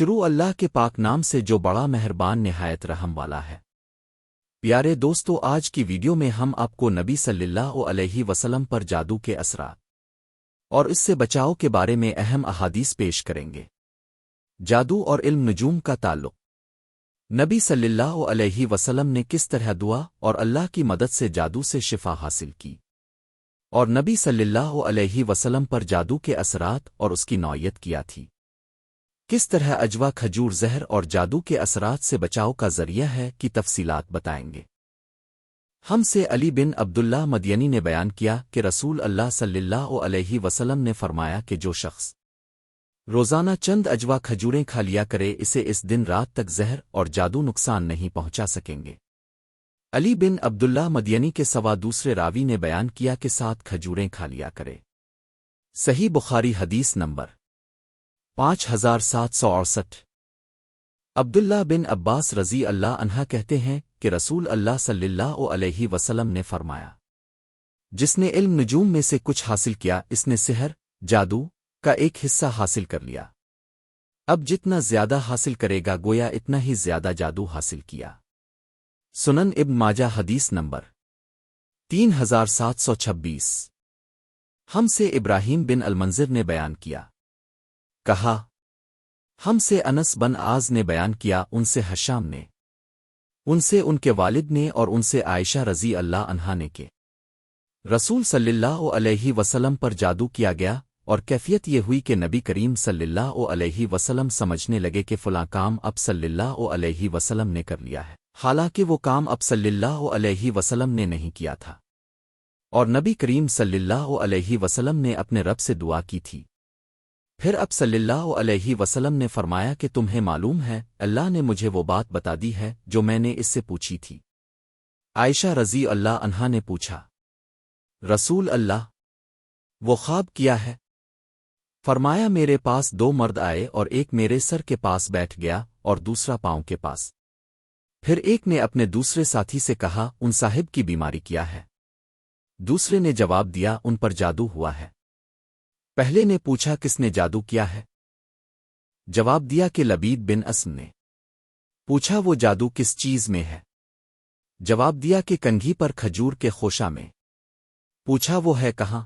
شروع اللہ کے پاک نام سے جو بڑا مہربان نہایت رحم والا ہے۔ پیارے دوستو، آج کی ویڈیو میں ہم آپ کو نبی صلی اللہ علیہ وسلم پر جادو کے اثرات اور اس سے بچاؤ کے بارے میں اہم احادیث پیش کریں گے۔ جادو اور علم نجوم کا تعلق۔ نبی صلی اللہ علیہ وسلم نے کس طرح دعا اور اللہ کی مدد سے جادو سے شفا حاصل کی، اور نبی صلی اللہ علیہ وسلم پر جادو کے اثرات اور اس کی نوعیت کیا تھی۔ کس طرح اجوا کھجور زہر اور جادو کے اثرات سے بچاؤ کا ذریعہ ہے کی تفصیلات بتائیں گے۔ ہم سے علی بن عبداللہ مدینی نے بیان کیا کہ رسول اللہ صلی اللہ علیہ وسلم نے فرمایا کہ جو شخص روزانہ چند اجوا کھجوریں کھا لیا کرے اسے اس دن رات تک زہر اور جادو نقصان نہیں پہنچا سکیں گے۔ علی بن عبداللہ مدینی کے سوا دوسرے راوی نے بیان کیا کہ 7 کھجوریں کھا لیا کرے۔ صحیح بخاری حدیث نمبر 5768۔ عبداللہ بن عباس رضی اللہ عنہ کہتے ہیں کہ رسول اللہ صلی اللہ علیہ وسلم نے فرمایا، جس نے علم نجوم میں سے کچھ حاصل کیا اس نے سحر جادو کا ایک حصہ حاصل کر لیا۔ اب جتنا زیادہ حاصل کرے گا گویا اتنا ہی زیادہ جادو حاصل کیا۔ سنن ابن ماجہ حدیث نمبر 3726۔ ہم سے ابراہیم بن المنذر نے بیان کیا، کہا ہم سے انس بن آز نے بیان کیا، ان سے حشام نے، ان سے ان کے والد نے، اور ان سے عائشہ رضی اللہ عنہا نے کہ رسول صلی اللہ علیہ وسلم پر جادو کیا گیا، اور کیفیت یہ ہوئی کہ نبی کریم صلی اللہ علیہ وسلم سمجھنے لگے کہ فلاں کام اب صلی اللہ علیہ وسلم نے کر لیا ہے، حالانکہ وہ کام اب صلی اللہ علیہ وسلم نے نہیں کیا تھا، اور نبی کریم صلی اللہ علیہ وسلم نے اپنے رب سے دعا کی تھی۔ پھر اب صلی اللہ علیہ وسلم نے فرمایا کہ تمہیں معلوم ہے اللہ نے مجھے وہ بات بتا دی ہے جو میں نے اس سے پوچھی تھی۔ عائشہ رضی اللہ عنہا نے پوچھا، رسول اللہ، وہ خواب کیا ہے؟ فرمایا میرے پاس 2 مرد آئے، اور ایک میرے سر کے پاس بیٹھ گیا اور دوسرا پاؤں کے پاس۔ پھر ایک نے اپنے دوسرے ساتھی سے کہا ان صاحب کی بیماری کیا ہے؟ دوسرے نے جواب دیا ان پر جادو ہوا ہے۔ پہلے نے پوچھا کس نے جادو کیا ہے؟ جواب دیا کہ لبید بن اسم نے۔ پوچھا وہ جادو کس چیز میں ہے؟ جواب دیا کہ کنگھی پر کھجور کے خوشہ میں۔ پوچھا وہ ہے کہاں؟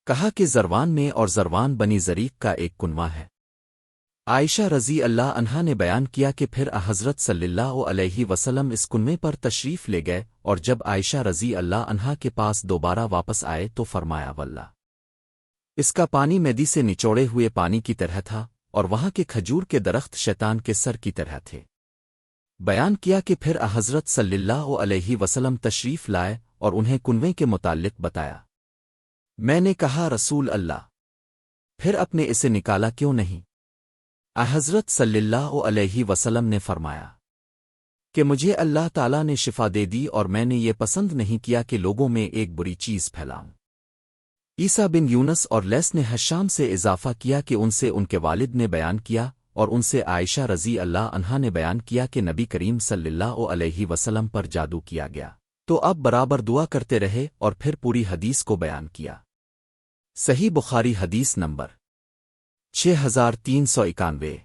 کہا کہ زروان میں، اور زروان بنی زریق کا ایک کنواں ہے۔ عائشہ رضی اللہ عنہا نے بیان کیا کہ پھر حضرت صلی اللہ علیہ وسلم اس کنویں پر تشریف لے گئے، اور جب عائشہ رضی اللہ عنہا کے پاس دوبارہ واپس آئے تو فرمایا واللہ، اس کا پانی میدی سے نچوڑے ہوئے پانی کی طرح تھا، اور وہاں کے کھجور کے درخت شیطان کے سر کی طرح تھے۔ بیان کیا کہ پھر حضرت صلی اللہ علیہ وسلم تشریف لائے اور انہیں کنویں کے متعلق بتایا۔ میں نے کہا رسول اللہ، پھر اپنے اسے نکالا کیوں نہیں؟ حضرت صلی اللہ علیہ وسلم نے فرمایا کہ مجھے اللہ تعالیٰ نے شفا دے دی، اور میں نے یہ پسند نہیں کیا کہ لوگوں میں ایک بری چیز پھیلاؤں۔ عیسیٰ بن یونس اور لیس نے حشام سے اضافہ کیا کہ ان سے ان کے والد نے بیان کیا، اور ان سے عائشہ رضی اللہ عنہا نے بیان کیا کہ نبی کریم صلی اللہ علیہ وسلم پر جادو کیا گیا، تو اب برابر دعا کرتے رہے، اور پھر پوری حدیث کو بیان کیا۔ صحیح بخاری حدیث نمبر 6391۔